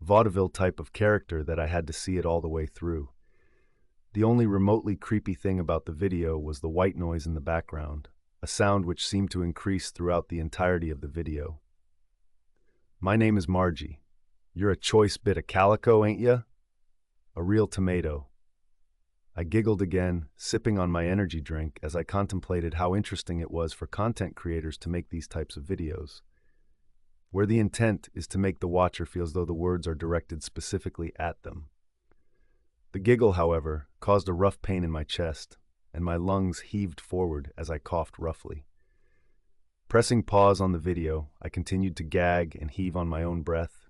vaudeville type of character that I had to see it all the way through. The only remotely creepy thing about the video was the white noise in the background, a sound which seemed to increase throughout the entirety of the video. "My name is Margie. You're a choice bit of calico, ain't ya? A real tomato." I giggled again, sipping on my energy drink as I contemplated how interesting it was for content creators to make these types of videos, where the intent is to make the watcher feel as though the words are directed specifically at them. The giggle, however, caused a rough pain in my chest, and my lungs heaved forward as I coughed roughly. Pressing pause on the video, I continued to gag and heave on my own breath.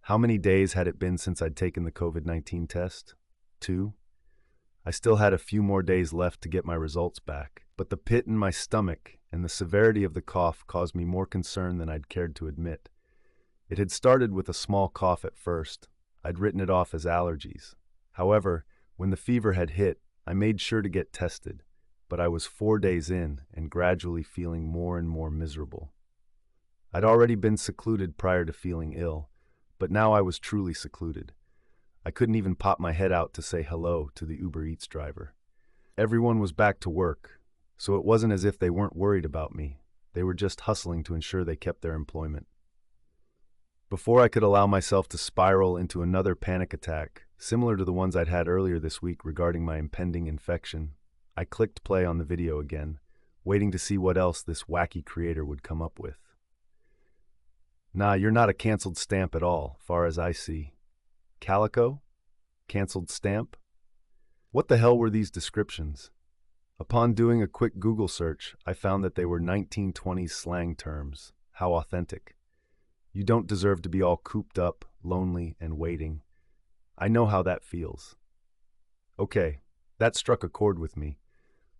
How many days had it been since I'd taken the COVID-19 test? 2? I still had a few more days left to get my results back, but the pit in my stomach and the severity of the cough caused me more concern than I'd cared to admit. It had started with a small cough at first. I'd written it off as allergies. However, when the fever had hit, I made sure to get tested, but I was 4 days in and gradually feeling more and more miserable. I'd already been secluded prior to feeling ill, but now I was truly secluded. I couldn't even pop my head out to say hello to the Uber Eats driver. Everyone was back to work, so it wasn't as if they weren't worried about me. They were just hustling to ensure they kept their employment. Before I could allow myself to spiral into another panic attack, similar to the ones I'd had earlier this week regarding my impending infection, I clicked play on the video again, waiting to see what else this wacky creator would come up with. "Nah, you're not a canceled stamp at all, far as I see. Calico? Canceled stamp? What the hell were these descriptions?" Upon doing a quick Google search, I found that they were 1920s slang terms. How authentic. You don't deserve to be all cooped up, lonely, and waiting. I know how that feels. Okay, that struck a chord with me.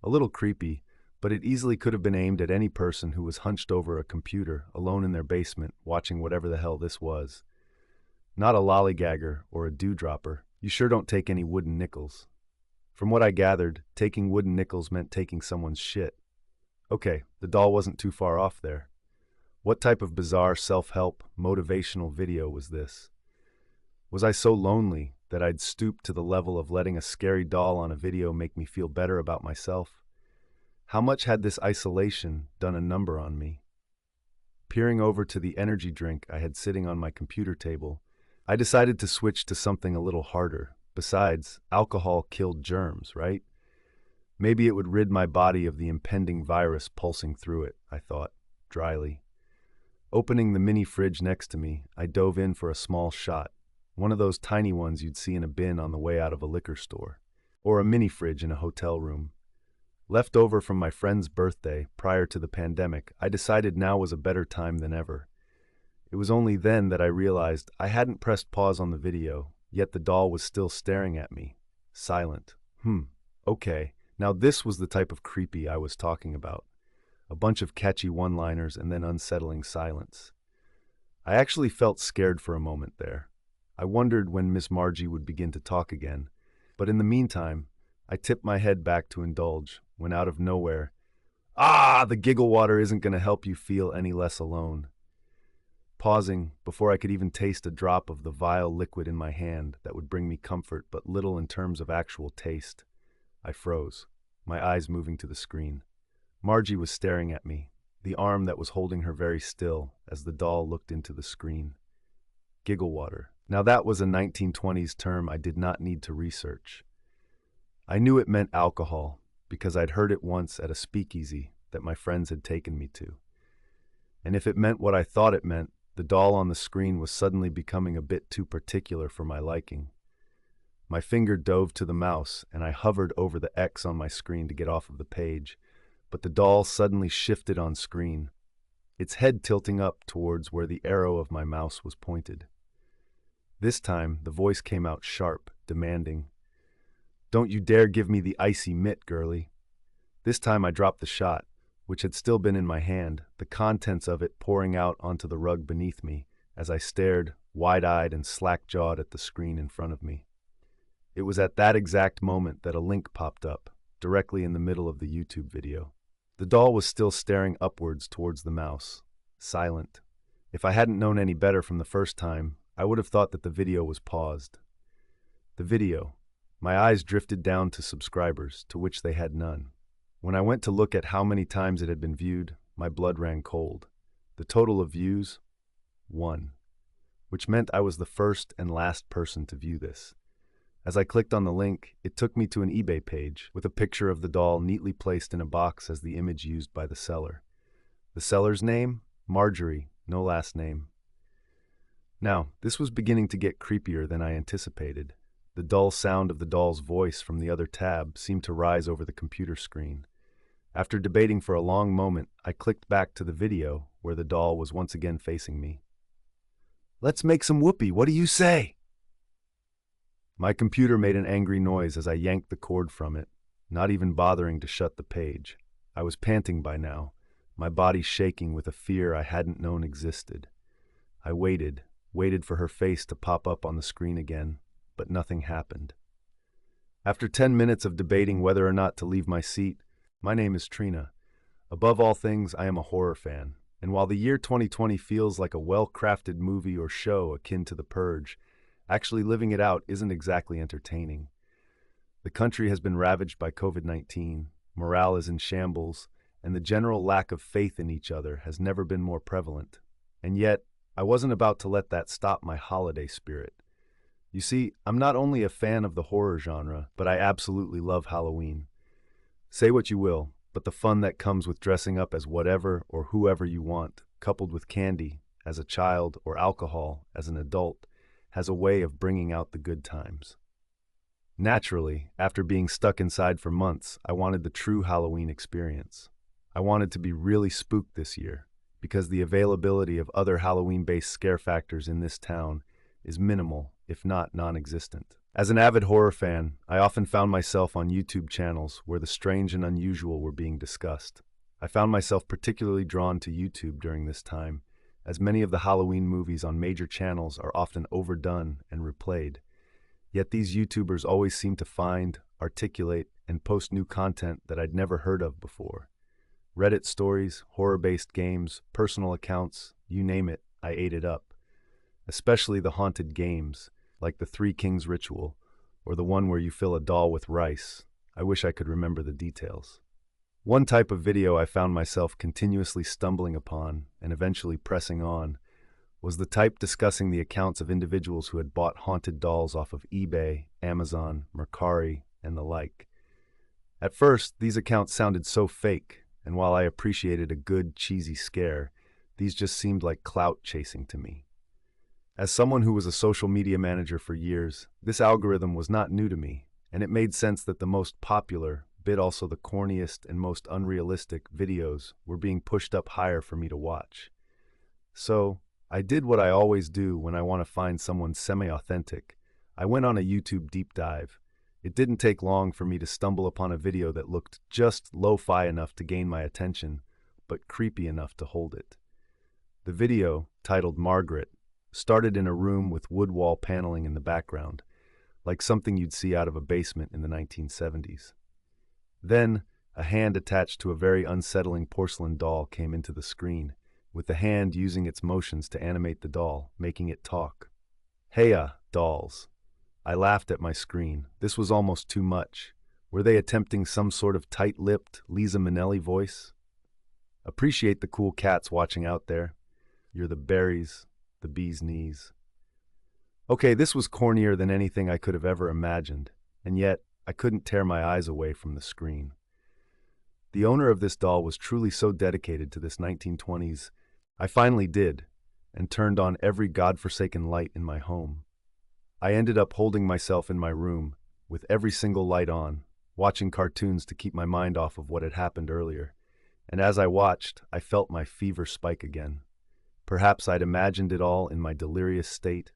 A little creepy, but it easily could have been aimed at any person who was hunched over a computer, alone in their basement, watching whatever the hell this was. Not a lollygagger or a dewdropper. You sure don't take any wooden nickels. From what I gathered, taking wooden nickels meant taking someone's shit. Okay, the doll wasn't too far off there. What type of bizarre self-help, motivational video was this? Was I so lonely that I'd stoop to the level of letting a scary doll on a video make me feel better about myself? How much had this isolation done a number on me? Peering over to the energy drink I had sitting on my computer table, I decided to switch to something a little harder. Besides, alcohol killed germs, right? Maybe it would rid my body of the impending virus pulsing through it, I thought, dryly. Opening the mini fridge next to me, I dove in for a small shot, one of those tiny ones you'd see in a bin on the way out of a liquor store, or a mini fridge in a hotel room. Left over from my friend's birthday prior to the pandemic, I decided now was a better time than ever. It was only then that I realized I hadn't pressed pause on the video, yet the doll was still staring at me, silent. Okay, now this was the type of creepy I was talking about. A bunch of catchy one-liners and then unsettling silence. I actually felt scared for a moment there. I wondered when Miss Margie would begin to talk again, but in the meantime, I tipped my head back to indulge when out of nowhere, the giggle water isn't going to help you feel any less alone. Pausing before I could even taste a drop of the vile liquid in my hand that would bring me comfort but little in terms of actual taste, I froze, my eyes moving to the screen. Margie was staring at me, the arm that was holding her very still as the doll looked into the screen. Giggle water. Now that was a 1920s term I did not need to research. I knew it meant alcohol because I'd heard it once at a speakeasy that my friends had taken me to. And if it meant what I thought it meant, the doll on the screen was suddenly becoming a bit too particular for my liking. My finger dove to the mouse, and I hovered over the X on my screen to get off of the page, but the doll suddenly shifted on screen, its head tilting up towards where the arrow of my mouse was pointed. This time, the voice came out sharp, demanding, "Don't you dare give me the icy mitt, girlie." This time I dropped the shot, which had still been in my hand, the contents of it pouring out onto the rug beneath me as I stared, wide-eyed and slack-jawed at the screen in front of me. It was at that exact moment that a link popped up, directly in the middle of the YouTube video. The doll was still staring upwards towards the mouse, silent. If I hadn't known any better from the first time, I would have thought that the video was paused. The video. My eyes drifted down to subscribers, to which they had none. When I went to look at how many times it had been viewed, my blood ran cold. The total of views? 1. Which meant I was the first and last person to view this. As I clicked on the link, it took me to an eBay page with a picture of the doll neatly placed in a box as the image used by the seller. The seller's name? Margie, no last name. Now, this was beginning to get creepier than I anticipated. The dull sound of the doll's voice from the other tab seemed to rise over the computer screen. After debating for a long moment, I clicked back to the video where the doll was once again facing me. "Let's make some whoopee, what do you say?" My computer made an angry noise as I yanked the cord from it, not even bothering to shut the page. I was panting by now, my body shaking with a fear I hadn't known existed. I waited for her face to pop up on the screen again, but nothing happened. After 10 minutes of debating whether or not to leave my seat, my name is Trina. Above all things, I am a horror fan, and while the year 2020 feels like a well-crafted movie or show akin to The Purge, actually living it out isn't exactly entertaining. The country has been ravaged by COVID-19, morale is in shambles, and the general lack of faith in each other has never been more prevalent. And yet, I wasn't about to let that stop my holiday spirit. You see, I'm not only a fan of the horror genre, but I absolutely love Halloween. Say what you will, but the fun that comes with dressing up as whatever or whoever you want, coupled with candy, as a child, or alcohol, as an adult, has a way of bringing out the good times. Naturally, after being stuck inside for months, I wanted the true Halloween experience. I wanted to be really spooked this year, because the availability of other Halloween-based scare factors in this town is minimal, if not non-existent. As an avid horror fan, I often found myself on YouTube channels where the strange and unusual were being discussed. I found myself particularly drawn to YouTube during this time, as many of the Halloween movies on major channels are often overdone and replayed. Yet these YouTubers always seem to find, articulate, and post new content that I'd never heard of before. Reddit stories, horror-based games, personal accounts, you name it, I ate it up. Especially the haunted games, like the Three Kings Ritual, or the one where you fill a doll with rice. I wish I could remember the details. One type of video I found myself continuously stumbling upon, and eventually pressing on, was the type discussing the accounts of individuals who had bought haunted dolls off of eBay, Amazon, Mercari, and the like. At first, these accounts sounded so fake, and while I appreciated a good, cheesy scare, these just seemed like clout chasing to me. As someone who was a social media manager for years, this algorithm was not new to me, and it made sense that the most popular, but also the corniest and most unrealistic videos were being pushed up higher for me to watch. So, I did what I always do when I want to find someone semi-authentic. I went on a YouTube deep dive. It didn't take long for me to stumble upon a video that looked just lo-fi enough to gain my attention, but creepy enough to hold it. The video, titled Margaret, started in a room with wood wall paneling in the background, like something you'd see out of a basement in the 1970s. Then, a hand attached to a very unsettling porcelain doll came into the screen, with the hand using its motions to animate the doll, making it talk. Heya, dolls. I laughed at my screen. This was almost too much. Were they attempting some sort of tight-lipped Liza Minnelli voice? Appreciate the cool cats watching out there. You're the berries, the bee's knees. Okay, this was cornier than anything I could have ever imagined, and yet I couldn't tear my eyes away from the screen. The owner of this doll was truly so dedicated to this 1920s. I finally did, and turned on every godforsaken light in my home. I ended up holding myself in my room, with every single light on, watching cartoons to keep my mind off of what had happened earlier. And as I watched, I felt my fever spike again. Perhaps I'd imagined it all in my delirious state.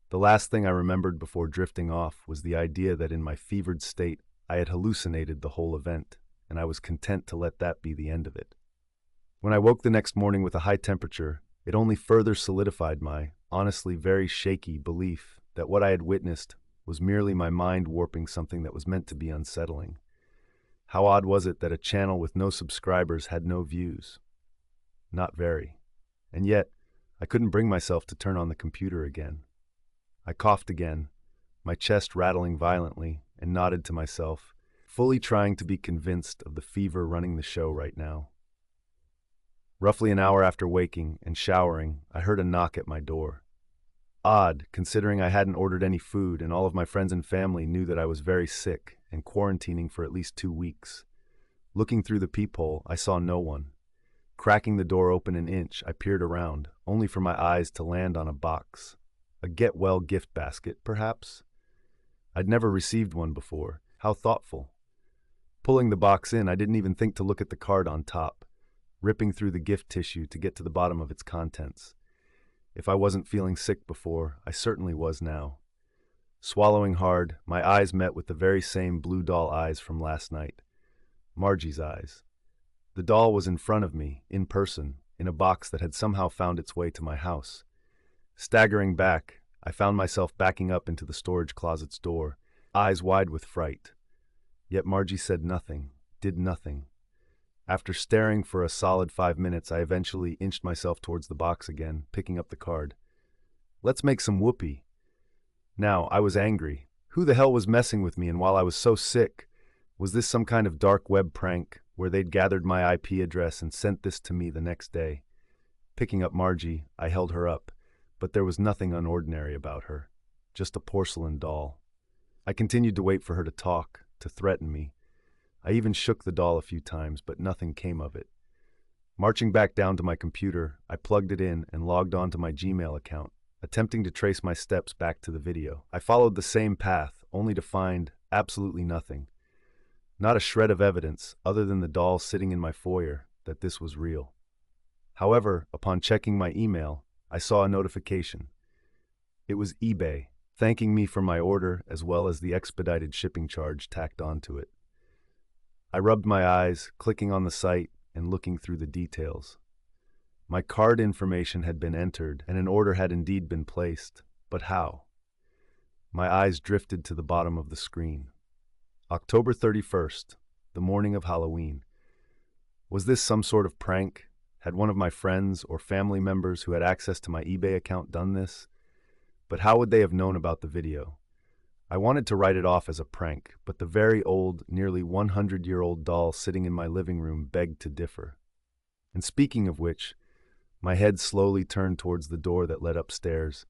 The last thing I remembered before drifting off was the idea that in my fevered state, I had hallucinated the whole event, and I was content to let that be the end of it. When I woke the next morning with a high temperature, it only further solidified my, honestly very shaky, belief that what I had witnessed was merely my mind warping something that was meant to be unsettling. How odd was it that a channel with no subscribers had no views? Not very. And yet, I couldn't bring myself to turn on the computer again. I coughed again, my chest rattling violently, and nodded to myself, fully trying to be convinced of the fever running the show right now. Roughly an hour after waking and showering, I heard a knock at my door. Odd, considering I hadn't ordered any food and all of my friends and family knew that I was very sick and quarantining for at least 2 weeks. Looking through the peephole, I saw no one. Cracking the door open an inch, I peered around, only for my eyes to land on a box. A get-well gift basket, perhaps? I'd never received one before. How thoughtful. Pulling the box in, I didn't even think to look at the card on top, ripping through the gift tissue to get to the bottom of its contents. If I wasn't feeling sick before, I certainly was now. Swallowing hard, my eyes met with the very same blue doll eyes from last night. Margie's eyes. The doll was in front of me, in person, in a box that had somehow found its way to my house. Staggering back, I found myself backing up into the storage closet's door, eyes wide with fright. Yet Margie said nothing, did nothing. After staring for a solid 5 minutes, I eventually inched myself towards the box again, picking up the card. Let's make some whoopee. Now, I was angry. Who the hell was messing with me, and while I was so sick? Was this some kind of dark web prank, where they'd gathered my IP address and sent this to me the next day? Picking up Margie, I held her up, but there was nothing unordinary about her. Just a porcelain doll. I continued to wait for her to talk, to threaten me. I even shook the doll a few times, but nothing came of it. Marching back down to my computer, I plugged it in and logged on to my Gmail account, attempting to trace my steps back to the video. I followed the same path, only to find absolutely nothing. Not a shred of evidence, other than the doll sitting in my foyer, that this was real. However, upon checking my email, I saw a notification. It was eBay, thanking me for my order as well as the expedited shipping charge tacked onto it. I rubbed my eyes, clicking on the site and looking through the details. My card information had been entered and an order had indeed been placed, but how? My eyes drifted to the bottom of the screen. October 31st, the morning of Halloween. Was this some sort of prank? Had one of my friends or family members who had access to my eBay account done this? But how would they have known about the video? I wanted to write it off as a prank, but the very old, nearly 100-year-old doll sitting in my living room begged to differ. And speaking of which, my head slowly turned towards the door that led upstairs,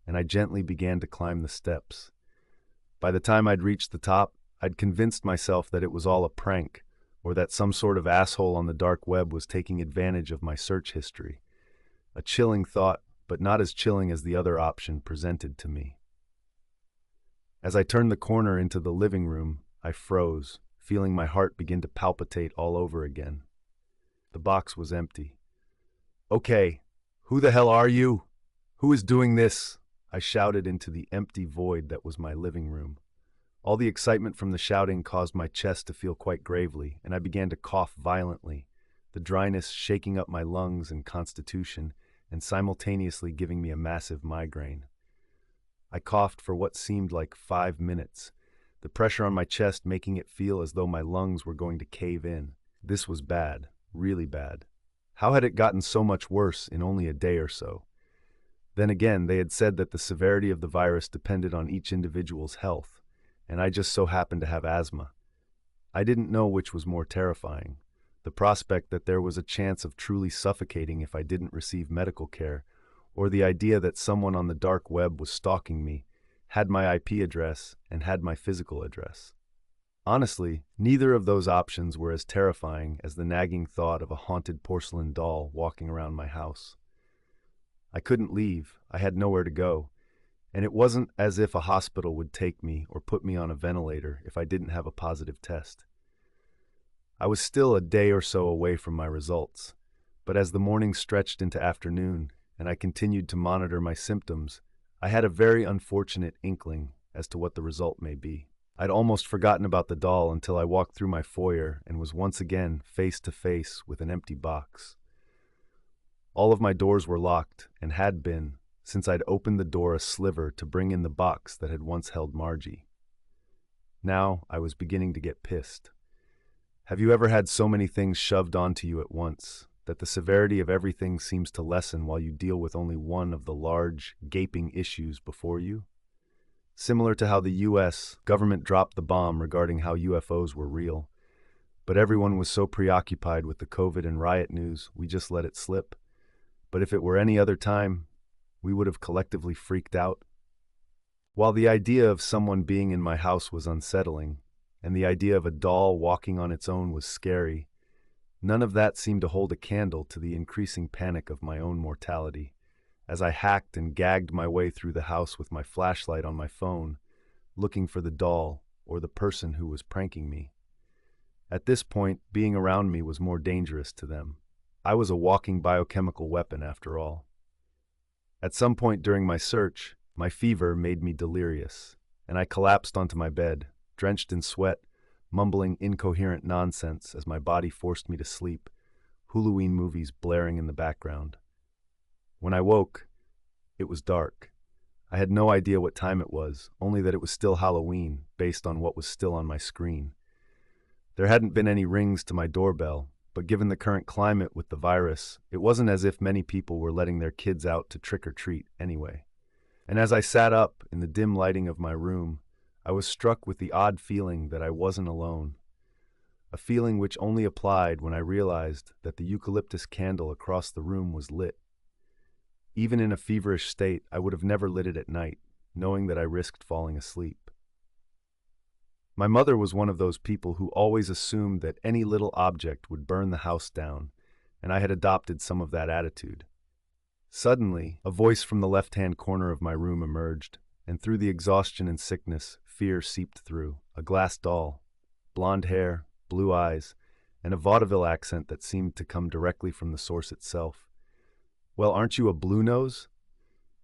and I gently began to climb the steps. By the time I'd reached the top, I'd convinced myself that it was all a prank, or that some sort of asshole on the dark web was taking advantage of my search history. A chilling thought, but not as chilling as the other option presented to me. As I turned the corner into the living room, I froze, feeling my heart begin to palpitate all over again. The box was empty. "Okay, who the hell are you? Who is doing this?" I shouted into the empty void that was my living room. All the excitement from the shouting caused my chest to feel quite gravely, and I began to cough violently, the dryness shaking up my lungs and constitution, and simultaneously giving me a massive migraine. I coughed for what seemed like 5 minutes, the pressure on my chest making it feel as though my lungs were going to cave in. This was bad, really bad. How had it gotten so much worse in only a day or so? Then again, they had said that the severity of the virus depended on each individual's health, and I just so happened to have asthma. I didn't know which was more terrifying, the prospect that there was a chance of truly suffocating if I didn't receive medical care, or the idea that someone on the dark web was stalking me, had my IP address, and had my physical address. Honestly, neither of those options were as terrifying as the nagging thought of a haunted porcelain doll walking around my house. I couldn't leave, I had nowhere to go, and it wasn't as if a hospital would take me or put me on a ventilator if I didn't have a positive test. I was still a day or so away from my results, but as the morning stretched into afternoon and I continued to monitor my symptoms, I had a very unfortunate inkling as to what the result may be. I'd almost forgotten about the doll until I walked through my foyer and was once again face to face with an empty box. All of my doors were locked, and had been, since I'd opened the door a sliver to bring in the box that had once held Margie. Now I was beginning to get pissed. Have you ever had so many things shoved onto you at once? that the severity of everything seems to lessen while you deal with only one of the large, gaping issues before you? Similar to how the US government dropped the bomb regarding how UFOs were real, but everyone was so preoccupied with the COVID and riot news, we just let it slip. But if it were any other time, we would have collectively freaked out. While the idea of someone being in my house was unsettling, and the idea of a doll walking on its own was scary, none of that seemed to hold a candle to the increasing panic of my own mortality, as I hacked and gagged my way through the house with my flashlight on my phone, looking for the doll or the person who was pranking me. At this point, being around me was more dangerous to them. I was a walking biochemical weapon after all. At some point during my search, my fever made me delirious, and I collapsed onto my bed, drenched in sweat, mumbling incoherent nonsense as my body forced me to sleep, Halloween movies blaring in the background. When I woke, it was dark. I had no idea what time it was, only that it was still Halloween, based on what was still on my screen. There hadn't been any rings to my doorbell, but given the current climate with the virus, it wasn't as if many people were letting their kids out to trick-or-treat anyway. And as I sat up in the dim lighting of my room, I was struck with the odd feeling that I wasn't alone. A feeling which only applied when I realized that the eucalyptus candle across the room was lit. Even in a feverish state, I would have never lit it at night, knowing that I risked falling asleep. My mother was one of those people who always assumed that any little object would burn the house down, and I had adopted some of that attitude. Suddenly, a voice from the left-hand corner of my room emerged, and through the exhaustion and sickness, fear seeped through. A glass doll, blonde hair, blue eyes, and a vaudeville accent that seemed to come directly from the source itself. "Well, aren't you a blue nose?"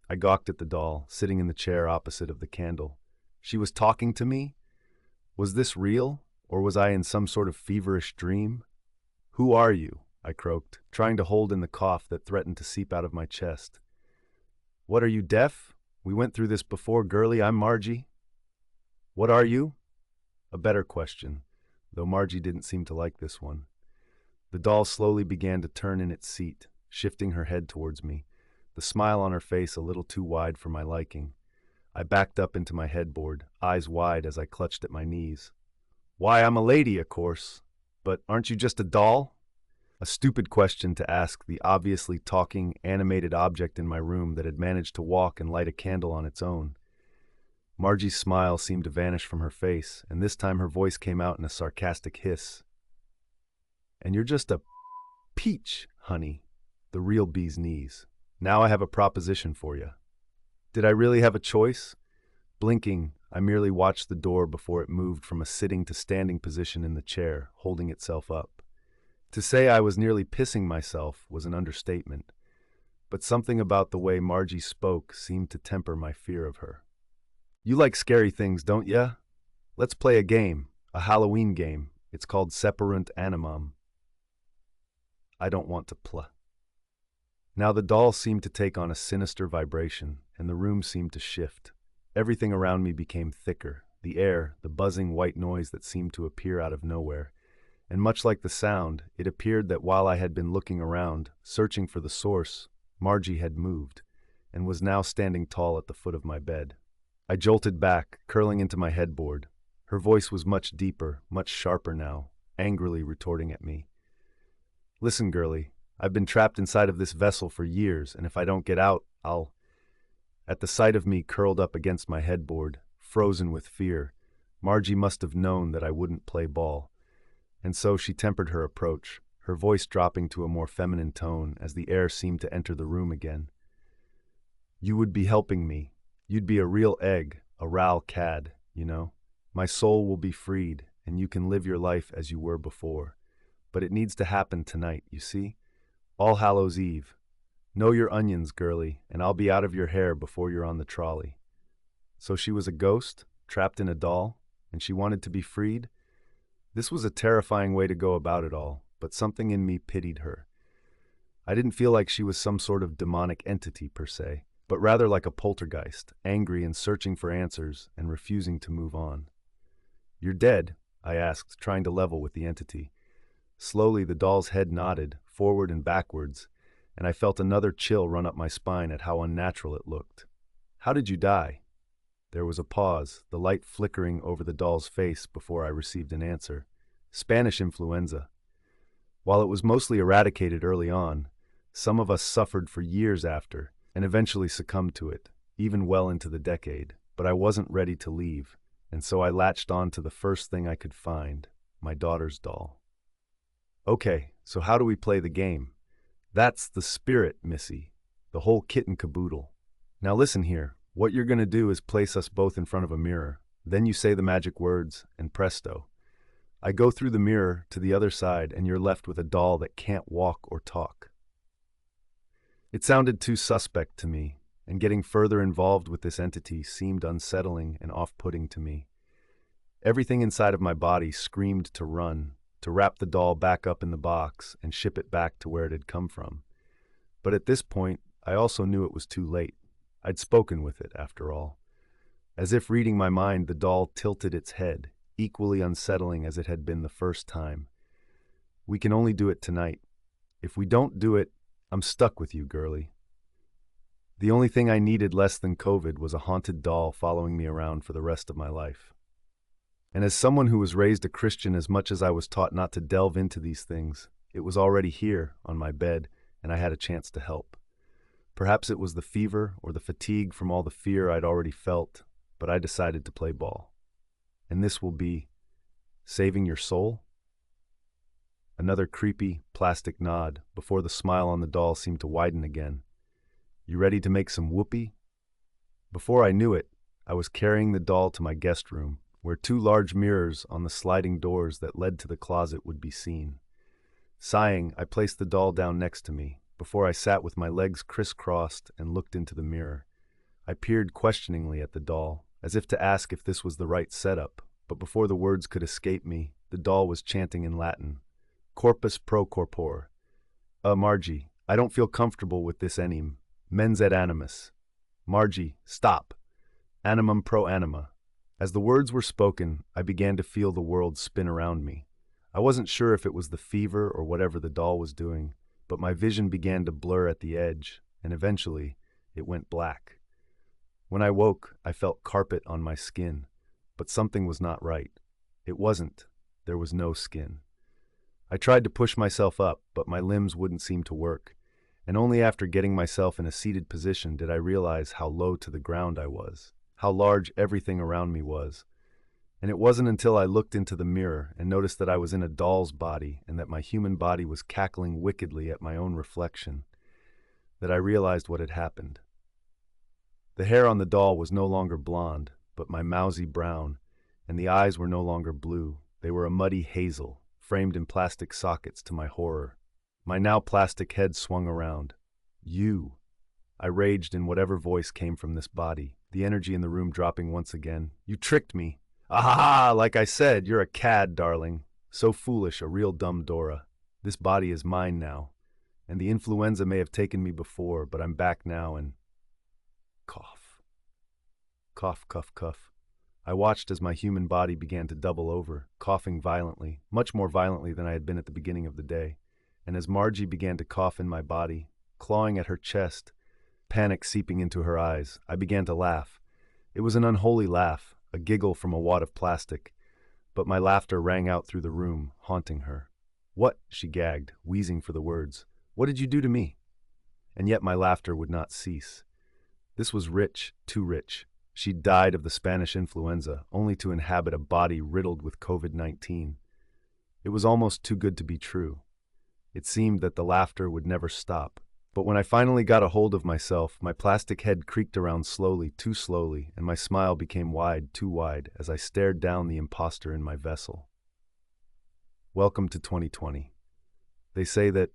I gawked at the doll, sitting in the chair opposite of the candle. She was talking to me? Was this real, or was I in some sort of feverish dream? "Who are you?" I croaked, trying to hold in the cough that threatened to seep out of my chest. "What, are you deaf? We went through this before, girlie. I'm Margie." "What are you?" A better question, though Margie didn't seem to like this one. The doll slowly began to turn in its seat, shifting her head towards me, the smile on her face a little too wide for my liking. I backed up into my headboard, eyes wide as I clutched at my knees. "Why, I'm a lady, of course. But aren't you just a doll?" A stupid question to ask the obviously talking, animated object in my room that had managed to walk and light a candle on its own. Margie's smile seemed to vanish from her face, and this time her voice came out in a sarcastic hiss. "And you're just a peach, honey. The real bee's knees. Now I have a proposition for you." Did I really have a choice? Blinking, I merely watched the door before it moved from a sitting to standing position in the chair, holding itself up. To say I was nearly pissing myself was an understatement, but something about the way Margie spoke seemed to temper my fear of her. "You like scary things, don't ya? Let's play a game, a Halloween game. It's called Separunt Animam." "I don't want to play." Now the doll seemed to take on a sinister vibration, and the room seemed to shift. Everything around me became thicker, the air, the buzzing white noise that seemed to appear out of nowhere. And much like the sound, it appeared that while I had been looking around, searching for the source, Margie had moved, and was now standing tall at the foot of my bed. I jolted back, curling into my headboard. Her voice was much deeper, much sharper now, angrily retorting at me. "Listen, girlie, I've been trapped inside of this vessel for years, and if I don't get out, I'll—" At the sight of me curled up against my headboard, frozen with fear, Margie must have known that I wouldn't play ball. And so she tempered her approach, her voice dropping to a more feminine tone as the air seemed to enter the room again. "You would be helping me. You'd be a real egg, a ral cad, you know. My soul will be freed, and you can live your life as you were before. But it needs to happen tonight, you see? All Hallows Eve. Know your onions, girlie, and I'll be out of your hair before you're on the trolley." So she was a ghost, trapped in a doll, and she wanted to be freed? This was a terrifying way to go about it all, but something in me pitied her. I didn't feel like she was some sort of demonic entity per se, but rather like a poltergeist, angry and searching for answers and refusing to move on. "You're dead?" I asked, trying to level with the entity. Slowly, the doll's head nodded, forward and backwards, and I felt another chill run up my spine at how unnatural it looked. "How did you die?" There was a pause, the light flickering over the doll's face before I received an answer. "Spanish influenza. While it was mostly eradicated early on, some of us suffered for years after, and eventually succumbed to it, even well into the decade. But I wasn't ready to leave, and so I latched on to the first thing I could find, my daughter's doll." "Okay, so how do we play the game?" "That's the spirit, Missy. The whole kit and caboodle. Now listen here. What you're gonna do is place us both in front of a mirror. Then you say the magic words, and presto. I go through the mirror to the other side, and you're left with a doll that can't walk or talk." It sounded too suspect to me, and getting further involved with this entity seemed unsettling and off-putting to me. Everything inside of my body screamed to run, to wrap the doll back up in the box and ship it back to where it had come from. But at this point, I also knew it was too late. I'd spoken with it, after all. As if reading my mind, the doll tilted its head, equally unsettling as it had been the first time. "We can only do it tonight. If we don't do it, I'm stuck with you, girlie." The only thing I needed less than COVID was a haunted doll following me around for the rest of my life. And as someone who was raised a Christian as much as I was taught not to delve into these things, it was already here, on my bed, and I had a chance to help. Perhaps it was the fever or the fatigue from all the fear I'd already felt, but I decided to play ball. And this will be saving your soul? Another creepy, plastic nod before the smile on the doll seemed to widen again. "You ready to make some whoopee?" Before I knew it, I was carrying the doll to my guest room, where two large mirrors on the sliding doors that led to the closet would be seen. Sighing, I placed the doll down next to me, before I sat with my legs crisscrossed and looked into the mirror. I peered questioningly at the doll, as if to ask if this was the right setup, but before the words could escape me, the doll was chanting in Latin, "Corpus pro corpore." Margie, I don't feel comfortable with this enim. Mens et animus." "Margie, stop. Animum pro anima." As the words were spoken, I began to feel the world spin around me. I wasn't sure if it was the fever or whatever the doll was doing, but my vision began to blur at the edge, and eventually, it went black. When I woke, I felt carpet on my skin, but something was not right. It wasn't. There was no skin. I tried to push myself up, but my limbs wouldn't seem to work, and only after getting myself in a seated position did I realize how low to the ground I was, how large everything around me was. And it wasn't until I looked into the mirror and noticed that I was in a doll's body and that my human body was cackling wickedly at my own reflection, that I realized what had happened. The hair on the doll was no longer blonde, but my mousy brown, and the eyes were no longer blue. They were a muddy hazel, framed in plastic sockets to my horror. My now plastic head swung around. "You!" I raged in whatever voice came from this body, the energy in the room dropping once again. "You tricked me! Ah, like I said, you're a cad, darling. So foolish, a real dumb Dora. This body is mine now, and the influenza may have taken me before, but I'm back now and..." Cough. Cough, cuff, cuff. I watched as my human body began to double over, coughing violently, much more violently than I had been at the beginning of the day. And as Margie began to cough in my body, clawing at her chest, panic seeping into her eyes, I began to laugh. It was an unholy laugh, a giggle from a wad of plastic, but my laughter rang out through the room, haunting her. "What?" she gagged, wheezing for the words. "What did you do to me?" And yet my laughter would not cease. This was rich, too rich. She died of the Spanish influenza, only to inhabit a body riddled with COVID-19. It was almost too good to be true. It seemed that the laughter would never stop. But when I finally got a hold of myself, my plastic head creaked around slowly, too slowly, and my smile became wide, too wide, as I stared down the imposter in my vessel. Welcome to 2020. They say that